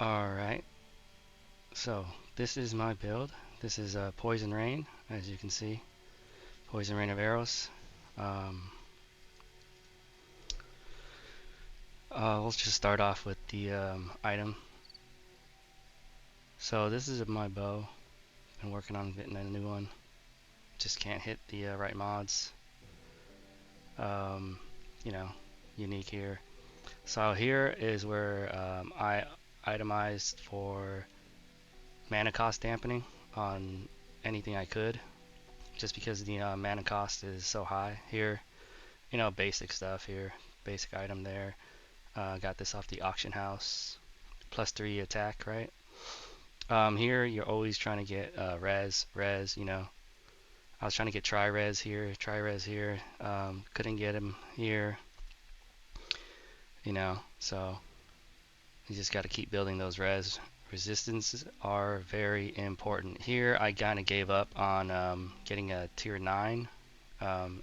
Alright, so this is my build. This is Poison Rain, as you can see. Poison Rain of Arrows. Um, let's just start off with the item. So this is my bow. Been working on getting a new one. Just can't hit the right mods. Um, you know, unique here. So here is where I itemized for mana cost dampening on anything I could, just because the mana cost is so high here. Basic stuff here, basic item there. Got this off the auction house. +3 attack, right? Here you're always trying to get res. I was trying to get tri-res here. Couldn't get him here. So you just got to keep building those res. Resistances are very important. Here I kind of gave up on getting a tier 9.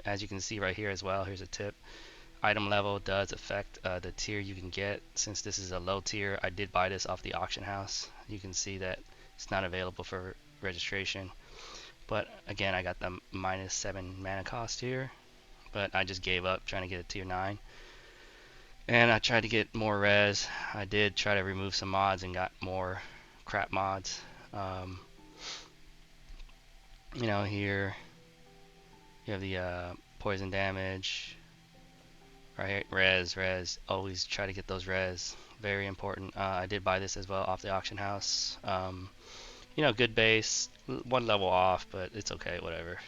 As you can see right here as well, here's a tip. Item level does affect the tier you can get. Since this is a low tier, I did buy this off the auction house. You can see that it's not available for registration. But again, I got the -7 mana cost here. But I just gave up trying to get a tier 9. And I tried to get more res. I did try to remove some mods and got more crap mods. Here you have the poison damage. Right, res. Always try to get those res. Very important. I did buy this as well off the auction house. Good base, one level off, but it's okay, whatever.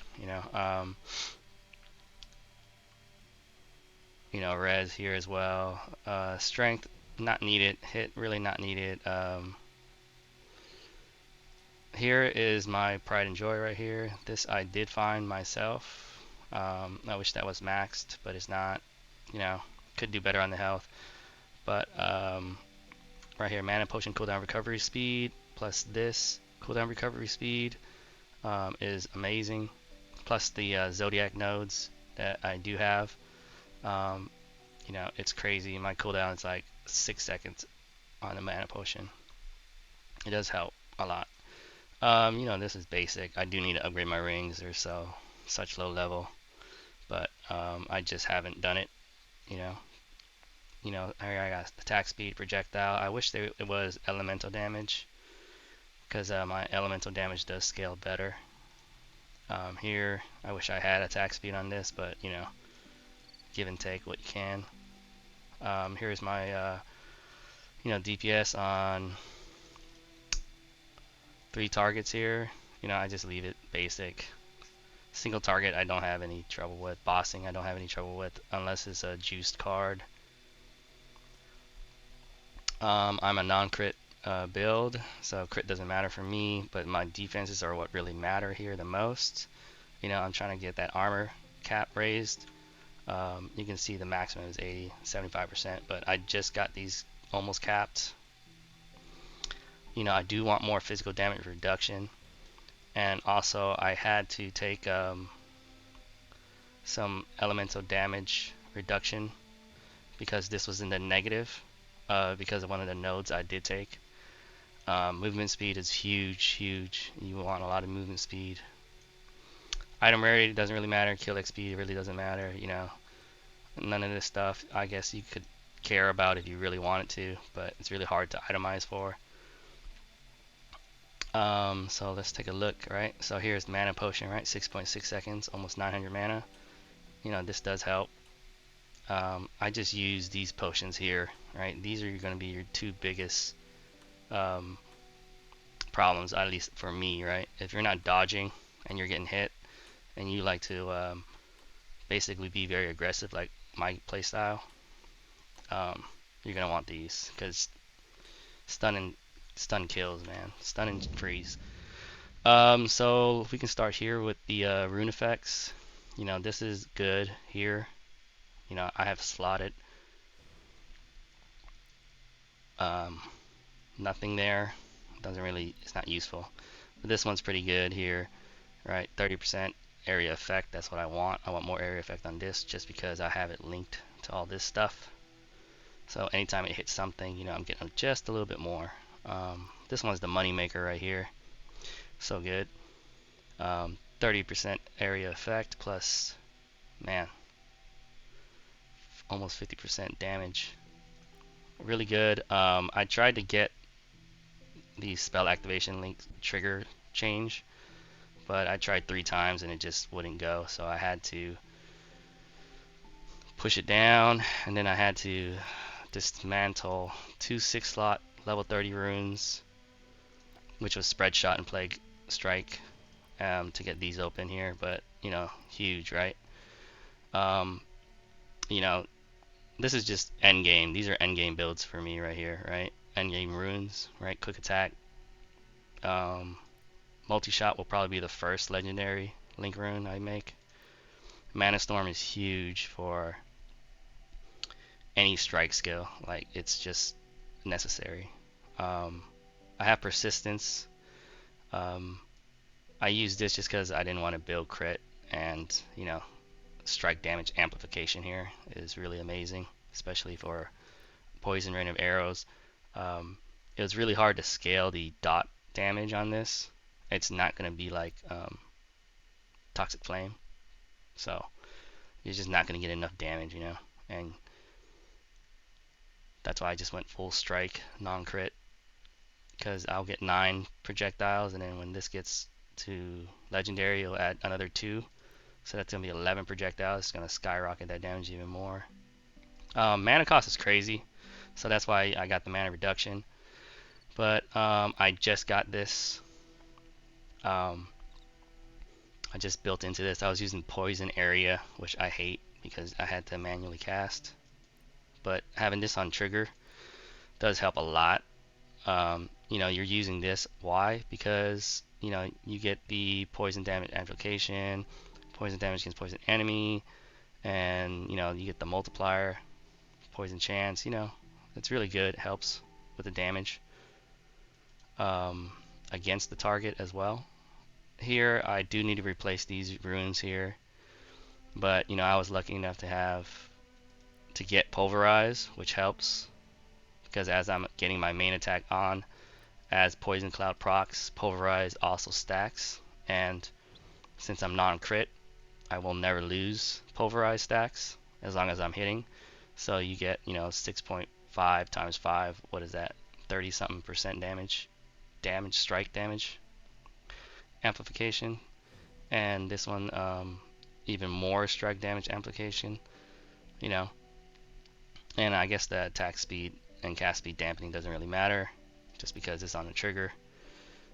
Res here as well. Strength, not needed. Hit, really not needed. Here is my pride and joy right here. This I did find myself. I wish that was maxed, but it's not. Could do better on the health. But right here, mana potion cooldown recovery speed plus this cooldown recovery speed is amazing. Plus the Zodiac nodes that I do have. It's crazy. My cooldown is like 6 seconds on the mana potion. It does help a lot. This is basic. I do need to upgrade my rings. They're such low level, but I just haven't done it. I got attack speed, projectile. I wish it was elemental damage, because my elemental damage does scale better. Here, I wish I had attack speed on this, but give and take what you can. Here's my DPS on 3 targets here. I just leave it basic. Single target I don't have any trouble with. Bossing I don't have any trouble with unless it's a juiced card. I'm a non-crit build, so crit doesn't matter for me, but my defenses are what really matter here the most. I'm trying to get that armor cap raised. You can see the maximum is 75%, but I just got these almost capped. I do want more physical damage reduction, and also I had to take some elemental damage reduction because this was in the negative because of one of the nodes I did take. Movement speed is huge. You want a lot of movement speed. Item rarity doesn't really matter. Kill XP really doesn't matter. None of this stuff I guess you could care about if you really wanted to, but it's really hard to itemize for. So let's take a look, right? So here's mana potion, right? 6.6 seconds, almost 900 mana. This does help. I just use these potions here, right? These are going to be your 2 biggest problems, at least for me, right? If you're not dodging and you're getting hit, and you like to basically be very aggressive, like my playstyle, you're gonna want these because stun kills, man. Stun and freeze. So we can start here with the rune effects. This is good here. I have slotted nothing there. It's not useful. But this one's pretty good here, right? 30% area effect. That's what I want. I want more area effect on this just because I have it linked to all this stuff. So anytime it hits something, I'm getting just a little bit more. This one's the money maker right here. So good. 30% area effect plus, man, almost 50% damage. Really good. I tried to get the spell activation link trigger change, but I tried 3 times and it just wouldn't go. So I had to push it down, and then I had to dismantle 2 6-slot level 30 runes, which was spread shot and plague strike, to get these open here. But you know, huge, right? Um, you know, this is just end game. These are end game builds for me right here, right? End game runes, right? Quick attack. Multi-shot will probably be the first legendary link rune I make. Mana Storm is huge for any strike skill. Like, it's just necessary. I have persistence. I use this just because I didn't want to build crit, and you know, strike damage amplification here is really amazing, especially for poison rain of arrows. It was really hard to scale the dot damage on this. It's not going to be like toxic flame, so you're just not going to get enough damage, you know, and that's why I just went full strike non-crit, because I'll get 9 projectiles, and then when this gets to legendary, it'll add another 2, so that's going to be 11 projectiles. It's going to skyrocket that damage even more. Mana cost is crazy, so that's why I got the mana reduction. But I just got this. I just built into this. I was using poison area, which I hate because I had to manually cast. But having this on trigger does help a lot. You know, you're using this. Why? Because you know, you get the poison damage amplification, poison damage against poison enemy, and you know, you get the multiplier, poison chance. You know, it's really good. It helps with the damage against the target as well. Here, I do need to replace these runes here, but you know, I was lucky enough to get pulverize, which helps because as I'm getting my main attack on, as poison cloud procs, pulverize also stacks, and since I'm non-crit, I will never lose pulverize stacks as long as I'm hitting. So you get, you know, 6.5 times 5, what is that, 30 something percent damage, strike damage amplification, and this one even more strike damage amplification, you know. And I guess the attack speed and cast speed dampening doesn't really matter just because it's on the trigger.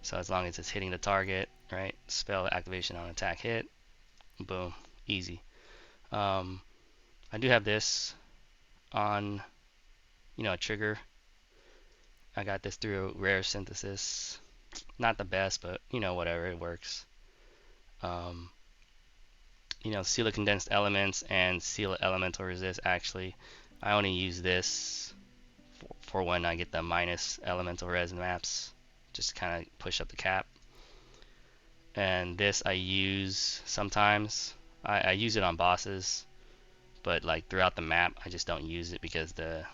So as long as it's hitting the target, right? Spell activation on attack hit, boom, easy. I do have this on, you know, a trigger. I got this through rare synthesis. Not the best, but you know, whatever, it works. You know, seal of condensed elements and seal of elemental resist. Actually, I only use this for when I get the minus elemental res maps, just to kind of push up the cap. And this I use sometimes. I use it on bosses, but like throughout the map, I just don't use it because the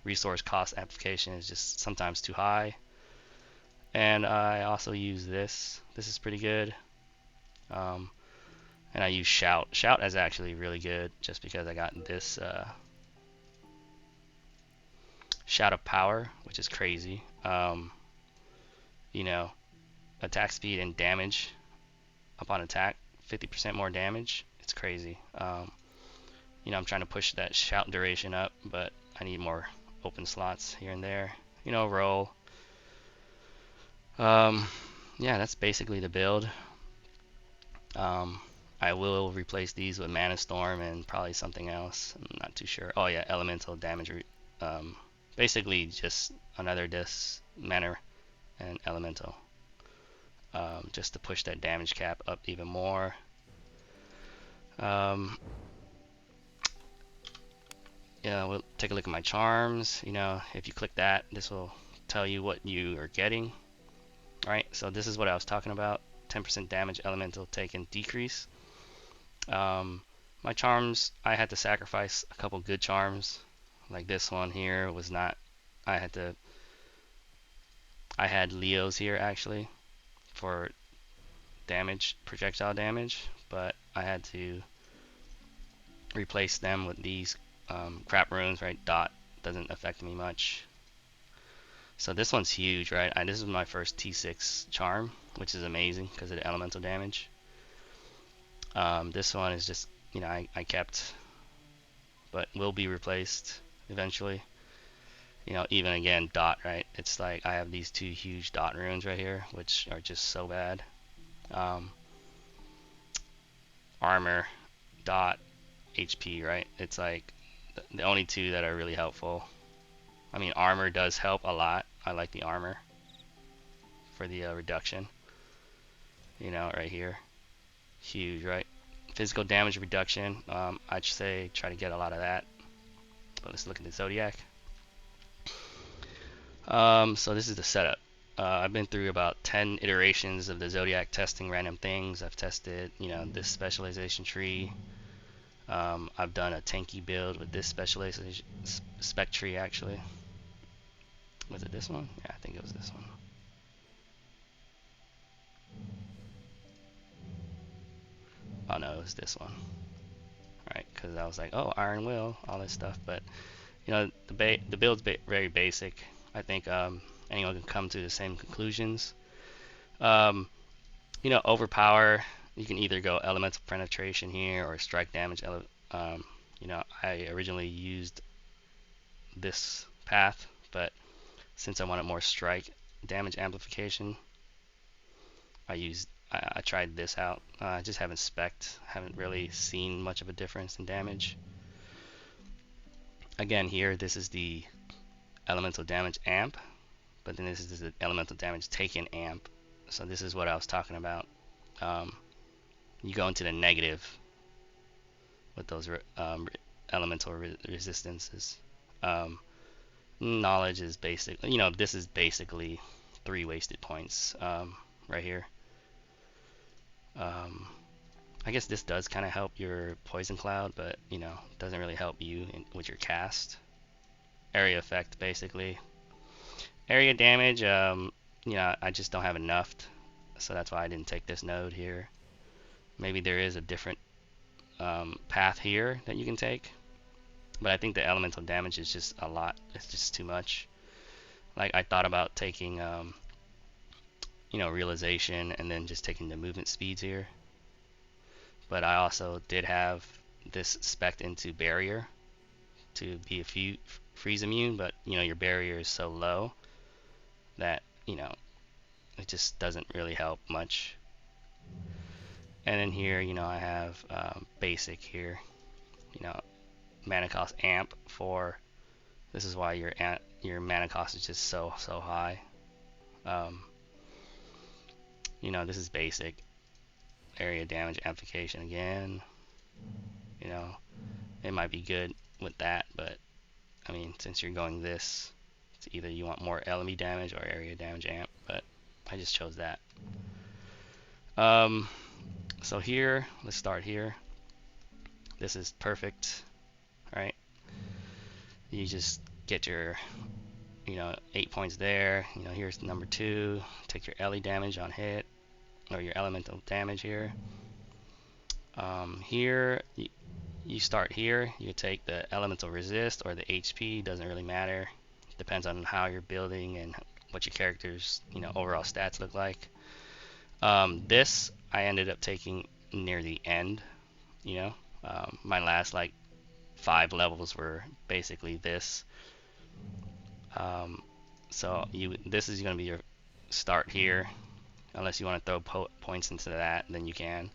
resource cost application is just sometimes too high. And I also use this. This is pretty good. And I use shout. Shout is actually really good just because I got this shout of power, which is crazy. You know, attack speed and damage upon attack, 50% more damage. It's crazy. You know, I'm trying to push that shout duration up, but I need more open slots here and there. You know, roll. Yeah, that's basically the build. I will replace these with Mana Storm and probably something else. I'm not too sure. Oh yeah, elemental damage. Basically just another mana and elemental. Just to push that damage cap up even more. Yeah, we'll take a look at my charms. You know, if you click that, this will tell you what you are getting. Alright, so this is what I was talking about. 10% damage elemental taken decrease. My charms, I had to sacrifice a couple good charms. Like this one here was not, I had to I had Leos here actually for damage, projectile damage, but I had to replace them with these crap runes, right? Dot doesn't affect me much. So this one's huge, right? This is my first T6 charm, which is amazing because of the elemental damage. This one is just, I kept, but will be replaced eventually. Even again, dot, right? It's like I have these two huge dot runes right here, which are just so bad. Armor, dot, HP, right? It's like the only two that are really helpful. I mean, armor does help a lot. I like the armor for the reduction. Right here, huge, right? Physical damage reduction. I'd say try to get a lot of that. But let's look at the Zodiac. So this is the setup. I've been through about 10 iterations of the Zodiac testing random things. I've tested, this specialization tree. I've done a tanky build with this specialization spec tree actually. Was it this one? Yeah, I think it was this one. Oh no, it was this one. Right, because I was like, oh, Iron Will, all this stuff. But the build's very basic. I think anyone can come to the same conclusions. Overpower. You can either go elemental penetration here or strike damage. I originally used this path, but since I wanted more strike damage amplification, I tried this out. I just haven't really seen much of a difference in damage. Again, here this is the elemental damage amp, but then this is the elemental damage taken amp. So this is what I was talking about. You go into the negative with those elemental resistances. Knowledge is basically, this is basically 3 wasted points right here. I guess this does kind of help your poison cloud, but doesn't really help you with your cast. Area effect basically. Area damage, I just don't have enough, so that's why I didn't take this node here. Maybe there is a different path here that you can take, but I think the elemental damage is just a lot. It's just too much. Like I thought about taking realization and then just taking the movement speeds here, but I also did have this spec'd into barrier to be a few freeze immune, but your barrier is so low that it just doesn't really help much. And then here I have basic here, mana cost amp for, this is why your mana cost is just so high. This is basic. Area damage amplification again. It might be good with that, but I mean, since you're going this, it's either you want more LME damage or area damage amp, but I just chose that. So here, let's start here. This is perfect, right? You just get your 8 points there. Here's number 2. Take your LE damage on hit, or your elemental damage here. Here you start here. You take the elemental resist or the HP. Doesn't really matter. Depends on how you're building and what your character's overall stats look like. This I ended up taking near the end. My last like 5 levels were basically this. So this is going to be your start here, unless you want to throw points into that, then you can.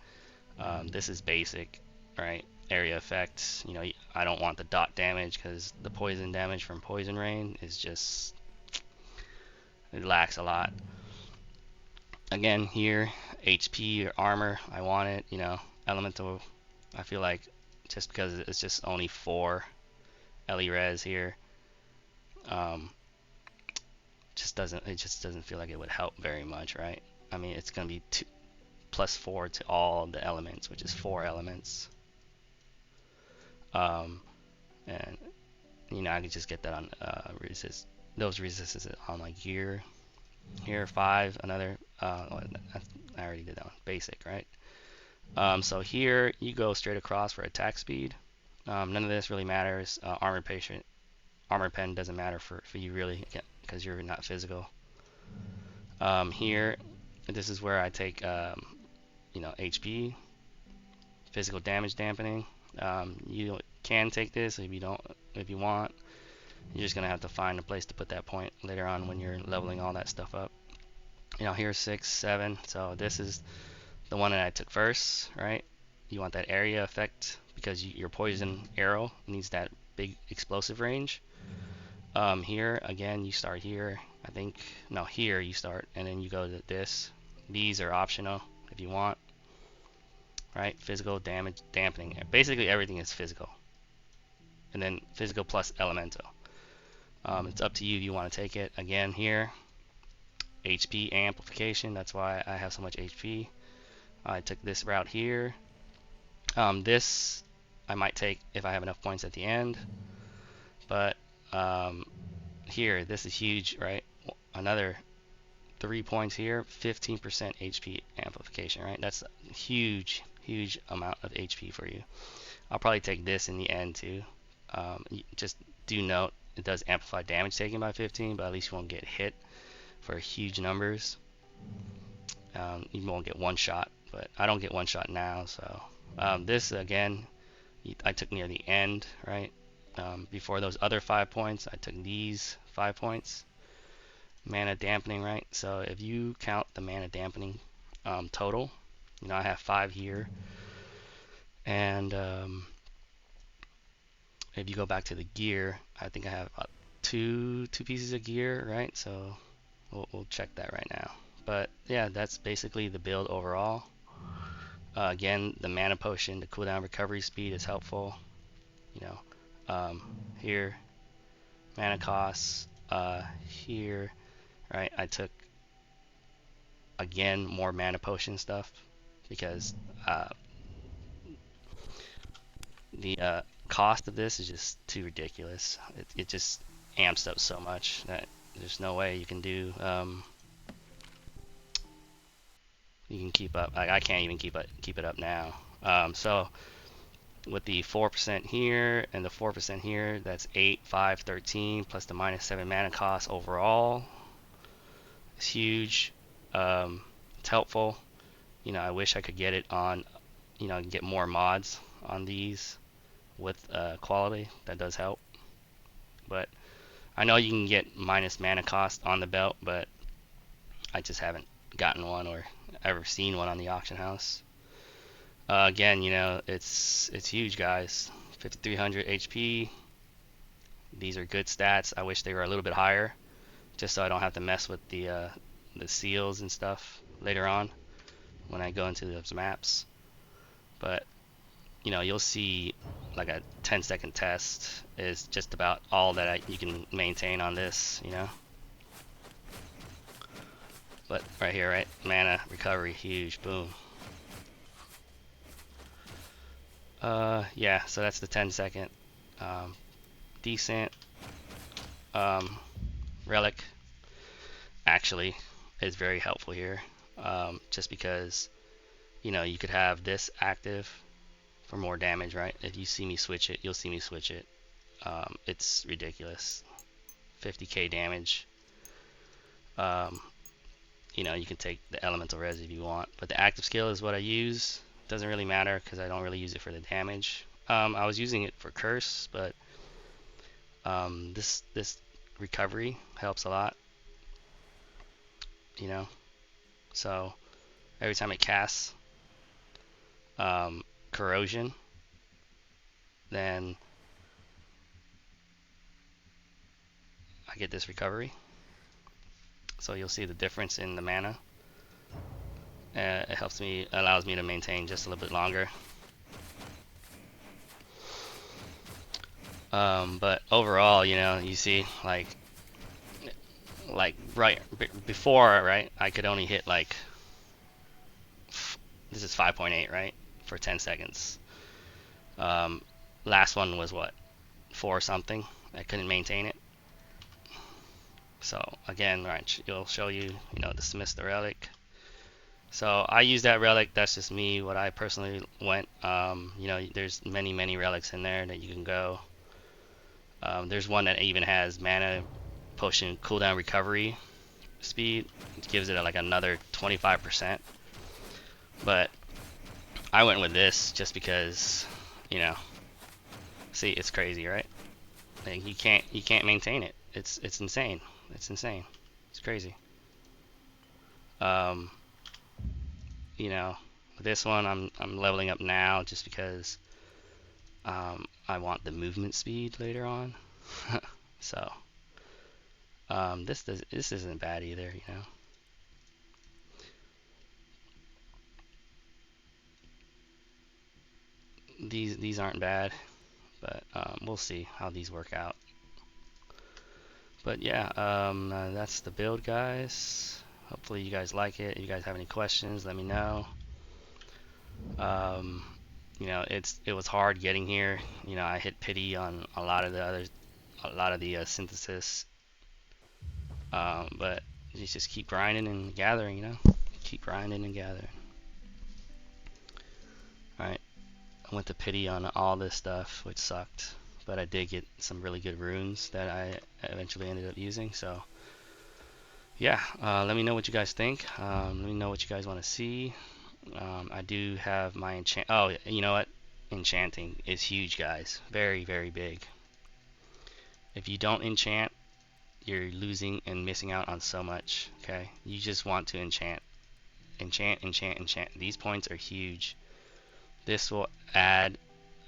This is basic, right? Area effects. I don't want the dot damage because the poison damage from poison rain is just, it lacks a lot. Again here, HP or armor, I want it. Elemental, I feel like just because it's just only 4 LE res here, it just doesn't feel like it would help very much, right? I mean, it's gonna be +4 to all the elements, which is 4 elements. And I could just get that on those resistances on my gear. Here 5, another. I already did that one. Basic, right? So here you go straight across for attack speed. None of this really matters. Armor pen doesn't matter for you really because you're not physical. Here, this is where I take HP, physical damage dampening. You can take this if you want. You're just gonna have to find a place to put that point later on when you're leveling all that stuff up. Here's 6, 7. So this is the one that I took first, right? You want that area effect because your poison arrow needs that big explosive range. Here again, you start here. I think no, here you start, and then you go to this. These are optional if you want, right? Physical damage dampening. Basically everything is physical, and then physical plus elemental. It's up to you if you want to take it. Again, here, HP amplification. That's why I have so much HP. I took this route here. This I might take if I have enough points at the end, but here, this is huge, right? Another 3 points here, 15% HP amplification, right? That's a huge amount of HP for you. I'll probably take this in the end too. Just do note it does amplify damage taken by 15, but at least you won't get hit for huge numbers. You won't get one shot, but I don't get one shot now. So this again, I took near the end, right? Before those other 5 points, I took these 5 points. Mana dampening, right? So if you count the mana dampening total, I have 5 here, and if you go back to the gear, I think I have two pieces of gear, right? So we'll check that right now. But yeah, that's basically the build overall. Again, the mana potion, the cooldown recovery speed is helpful. Here, mana costs. Here, right? I took again more mana potion stuff because the cost of this is just too ridiculous. It just amps up so much that there's no way you can do you can keep up. I can't even keep it up now. So with the 4% here and the 4% here, that's 8, 5, 13 plus the -7 mana cost overall. It's huge. It's helpful. I wish I could get it on, get more mods on these with quality. That does help. But I know you can get minus mana cost on the belt, but I just haven't gotten one or ever seen one on the auction house. Again, it's huge, guys. 5300 HP. These are good stats. I wish they were a little bit higher, just so I don't have to mess with the seals and stuff later on when I go into those maps. But you'll see like a 10-second test is just about all that you can maintain on this. But right here, right, mana recovery, huge, boom. Yeah, so that's the 10-second. Decent. Relic actually is very helpful here, just because you could have this active for more damage, right? If you see me switch it, you'll see me switch it. It's ridiculous. 50k damage. You can take the elemental res if you want, but the active skill is what I use. Doesn't really matter because I don't really use it for the damage. I was using it for curse, but this recovery helps a lot. So every time it casts corrosion, then I get this recovery. So you'll see the difference in the mana. It allows me to maintain just a little bit longer. But overall, you see like right before, right, I could only hit like, this is 5.8, right, for 10 seconds. Last one was what, 4 something. I couldn't maintain it. So again, right, it'll show you, dismiss the relic. So I use that relic. That's just me, what I personally went. There's many relics in there that you can go. There's one that even has mana potion cooldown recovery speed. It gives it like another 25%. But I went with this just because, you know, see, it's crazy, right? Like you can't maintain it. It's insane. It's insane. It's crazy. Um, you know, this one I'm leveling up now just because I want the movement speed later on. So this isn't bad either, These aren't bad, but we'll see how these work out. But yeah, that's the build, guys. Hopefully you guys like it. If you guys have any questions, let me know. Um, it was hard getting here. I hit pity on a lot of the synthesis, but you just keep grinding and gathering. Keep grinding and gathering. All right, I went to pity on all this stuff, which sucked, but I did get some really good runes that I eventually ended up using. So yeah, let me know what you guys think. Let me know what you guys want to see. I do have my enchant. Oh, you know what? Enchanting is huge, guys. Very, very big. If you don't enchant, you're losing and missing out on so much. Okay, you just want to enchant, enchant. These points are huge. This will add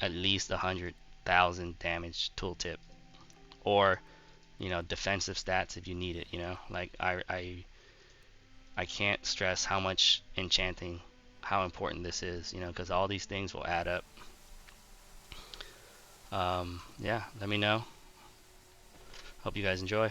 at least 100,000 damage tooltip, or defensive stats if you need it. Like I can't stress how much enchanting, how important this is. Because all these things will add up. Yeah, let me know. Hope you guys enjoy.